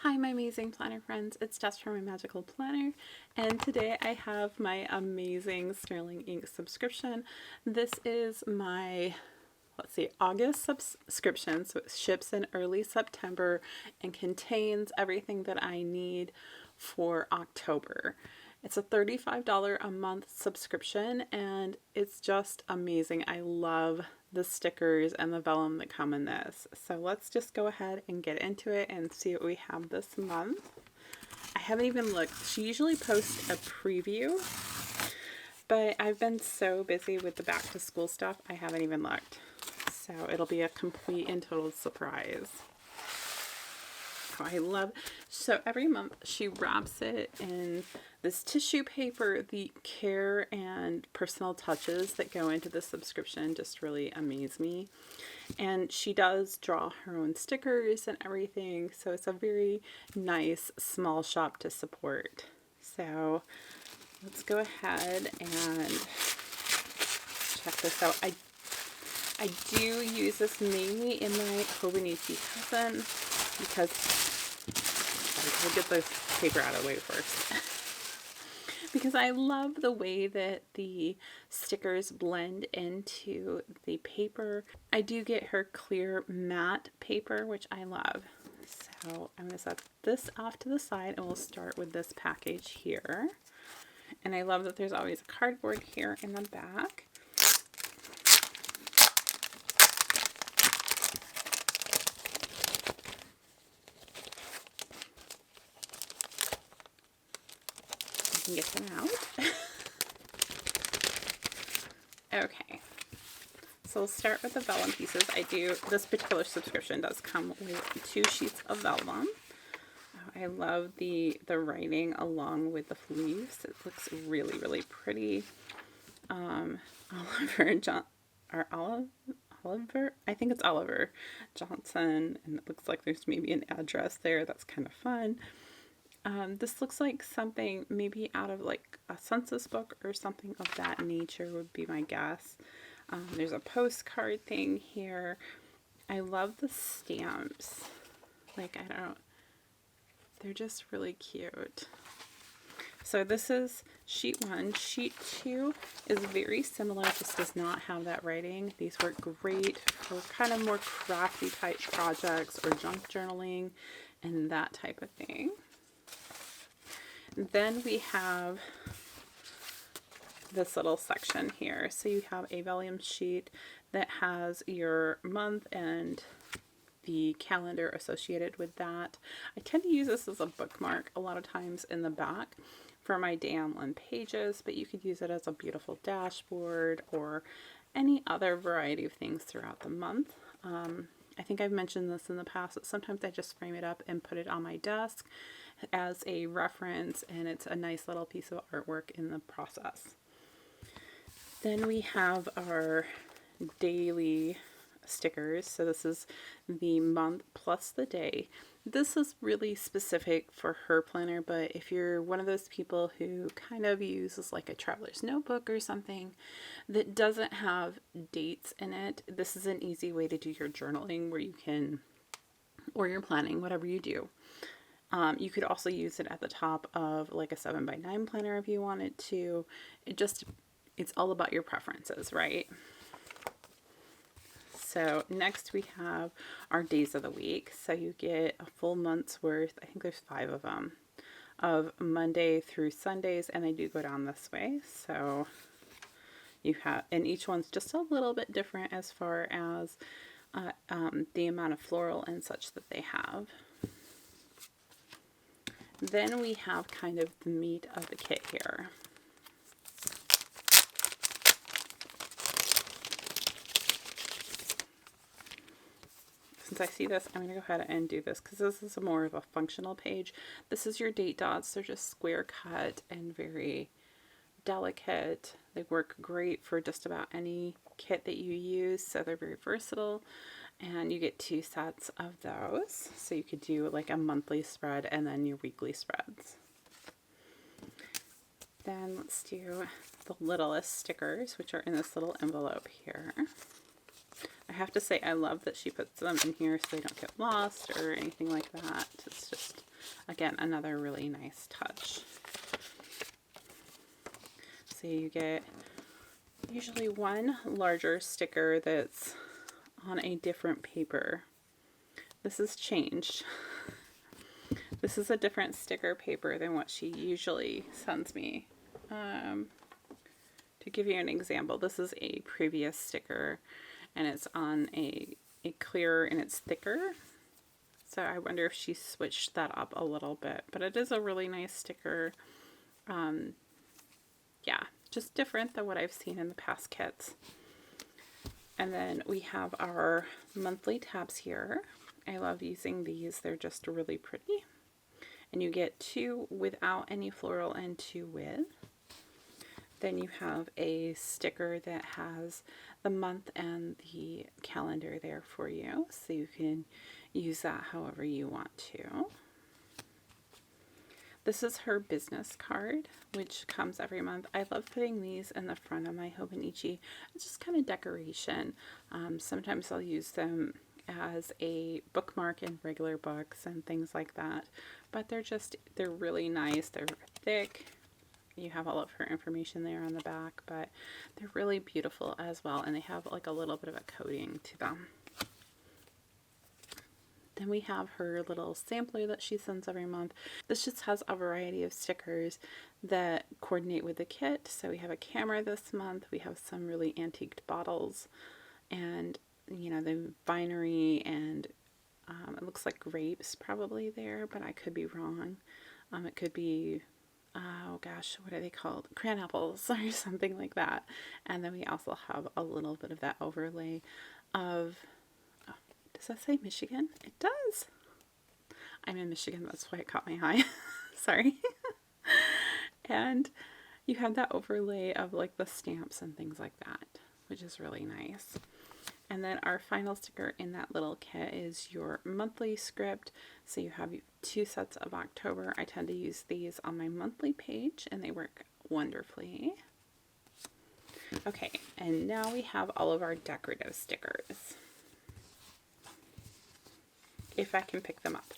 Hi my amazing planner friends, it's Jess from My Magical Planner, and today I have my amazing Sterling Ink subscription. This is my, August subscription, so it ships in early September and contains everything that I need for October. It's a $35 a month subscription and it's just amazing. I love the stickers and the vellum that come in this. So let's just go ahead and get into it and see what we have this month. I haven't even looked. She usually posts a preview, but I've been so busy with the back to school stuff, I haven't even looked. So it'll be a complete and total surprise. So every month she wraps it in this tissue paper. The care and personal touches that go into the subscription just really amaze me. And she does draw her own stickers and everything, so it's a very nice small shop to support. So let's go ahead and check this out. I do use this mainly in my Hobonichi Cousin because we'll get this paper out of the way first. Because I love the way that the stickers blend into the paper. I do get her clear matte paper, which I love. So I'm going to set this off to the side and we'll start with this package here. And I love that there's always a cardboard here in the back. Can get them out. Okay, so we'll start with the vellum pieces. This particular subscription does come with 2 sheets of vellum. I love the writing along with the leaves. It looks really, really pretty. Oliver, I think it's Oliver Johnson, and it looks like there's maybe an address there. That's kind of fun. This looks like something maybe out of like a census book or something of that nature would be my guess. There's a postcard thing here. I love the stamps. They're just really cute. So this is sheet 1. Sheet 2 is very similar, just does not have that writing. These work great for kind of more crafty type projects or junk journaling and that type of thing. Then we have this little section here. So you have a vellum sheet that has your month and the calendar associated with that. I tend to use this as a bookmark a lot of times in the back for my day on one pages, but you could use it as a beautiful dashboard or any other variety of things throughout the month. I think I've mentioned this in the past, that sometimes I just frame it up and put it on my desk as a reference, and it's a nice little piece of artwork in the process. Then we have our daily stickers. So this is the month plus the day. This is really specific for her planner, but if you're one of those people who kind of uses like a traveler's notebook or something that doesn't have dates in it, this is an easy way to do your journaling where you can, or your planning, whatever you do. You could also use it at the top of like a 7x9 planner if you wanted to. It's all about your preferences, right? So next we have our days of the week. So you get a full month's worth, I think there's 5 of them, of Monday through Sundays, and they do go down this way. So you have, and each one's just a little bit different as far as the amount of floral and such that they have. Then we have kind of the meat of the kit here. Since I see this, I'm going to go ahead and do this because this is more of a functional page. This is your date dots. They're just square cut and very delicate. They work great for just about any kit that you use, so they're very versatile. And you get 2 sets of those. So you could do like a monthly spread and then your weekly spreads. Then let's do the littlest stickers, which are in this little envelope here. I have to say I love that she puts them in here so they don't get lost or anything like that. It's just again, another really nice touch. So you get usually one larger sticker that's on a different paper. This has changed. This is a different sticker paper than what she usually sends me. To give you an example, this is a previous sticker, and it's on a clearer and it's thicker. So I wonder if she switched that up a little bit, but it is a really nice sticker. Yeah, just different than what I've seen in the past kits. And then we have our monthly tabs here. I love using these. They're just really pretty. And you get 2 without any floral and 2 with. Then you have a sticker that has the month and the calendar there for you, so you can use that however you want to. This is her business card, which comes every month. I love putting these in the front of my Hobonichi. It's just kind of decoration. Sometimes I'll use them as a bookmark in regular books and things like that. But they're really nice. They're thick. You have all of her information there on the back, but they're really beautiful as well. And they have like a little bit of a coating to them. Then we have her little sampler that she sends every month. This just has a variety of stickers that coordinate with the kit. So we have a camera this month. We have some really antiqued bottles and, you know, the binary, and it looks like grapes probably there, but I could be wrong. It could be, oh gosh, what are they called? Cran apples or something like that. And then we also have a little bit of that overlay of, does that say Michigan? It does. I'm in Michigan, that's why it caught my eye. Sorry. And you have that overlay of like the stamps and things like that, which is really nice. And then our final sticker in that little kit is your monthly script. So you have 2 sets of October. I tend to use these on my monthly page and they work wonderfully. Okay, and now we have all of our decorative stickers. If I can pick them up.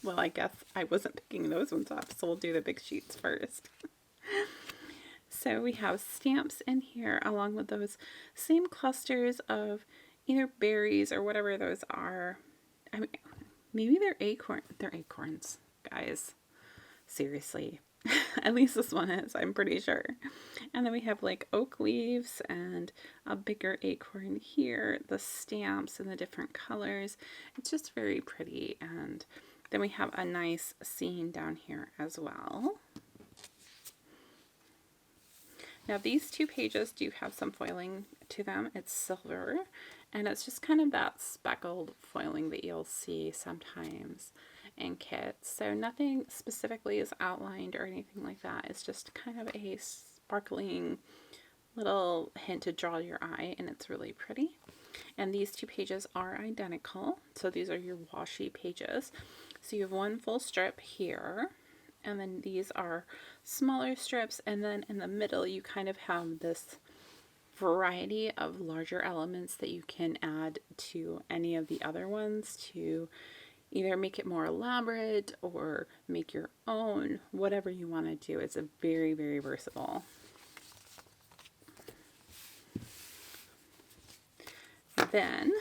Well, I guess I wasn't picking those ones up, so we'll do the big sheets first. So we have stamps in here along with those same clusters of either berries or whatever those are. I mean, maybe they're acorns, guys. Seriously. At least this one is, I'm pretty sure. And then we have like oak leaves and a bigger acorn here, the stamps in the different colors. It's just very pretty. And then we have a nice scene down here as well. Now these 2 pages do have some foiling to them. It's silver, and it's just kind of that speckled foiling that you'll see sometimes in kits. So nothing specifically is outlined or anything like that. It's just kind of a sparkling little hint to draw your eye, and it's really pretty. And these 2 pages are identical. So these are your washi pages. So you have 1 full strip here, and then these are smaller strips, and then in the middle you kind of have this variety of larger elements that you can add to any of the other ones to either make it more elaborate or make your own, whatever you want to do. It's a very, very versatile. Then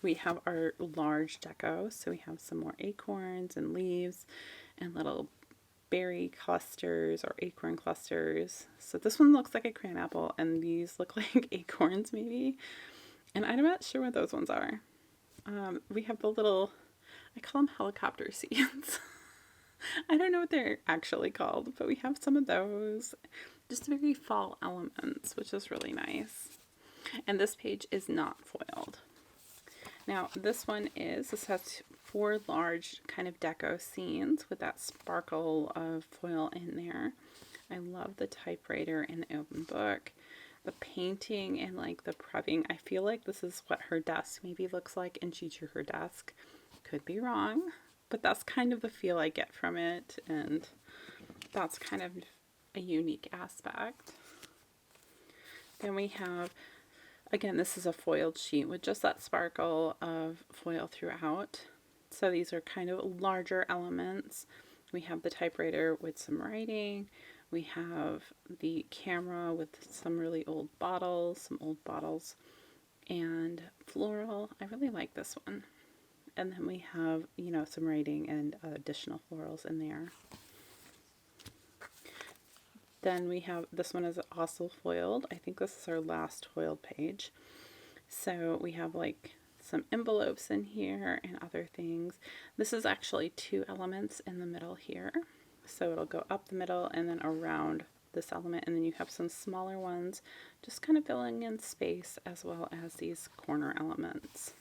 we have our large deco. So we have some more acorns and leaves and little berry clusters or acorn clusters. So this one looks like a cran apple, and these look like acorns maybe. And I'm not sure what those ones are. We have the little, I call them helicopter seeds. I don't know what they're actually called, but we have some of those. Just very fall elements, which is really nice. And this page is not foiled. Now this has 4 large kind of deco scenes with that sparkle of foil in there. I love the typewriter and the open book. The painting and like the prepping. I feel like this is what her desk maybe looks like, and she drew her desk. Could be wrong, but that's kind of the feel I get from it, and that's kind of a unique aspect. Then we have, again, this is a foiled sheet with just that sparkle of foil throughout. So these are kind of larger elements. We have the typewriter with some writing. We have the camera with some really old bottles, and floral. I really like this one. And then we have, you know, some writing and additional florals in there. Then we have, this one is also foiled. I think this is our last foiled page. So we have like some envelopes in here and other things. This is actually 2 elements in the middle here. So it'll go up the middle and then around this element, and then you have some smaller ones just kind of filling in space, as well as these corner elements.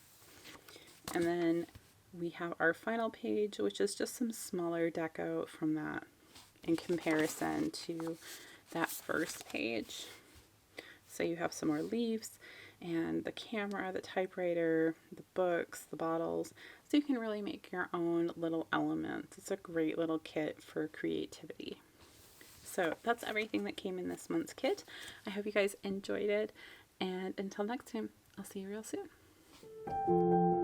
And then we have our final page, which is just some smaller deco from that in comparison to that first page. So you have some more leaves and the camera, the typewriter, the books, the bottles, so you can really make your own little elements. It's a great little kit for creativity. So that's everything that came in this month's kit. I hope you guys enjoyed it, and until next time, I'll see you real soon.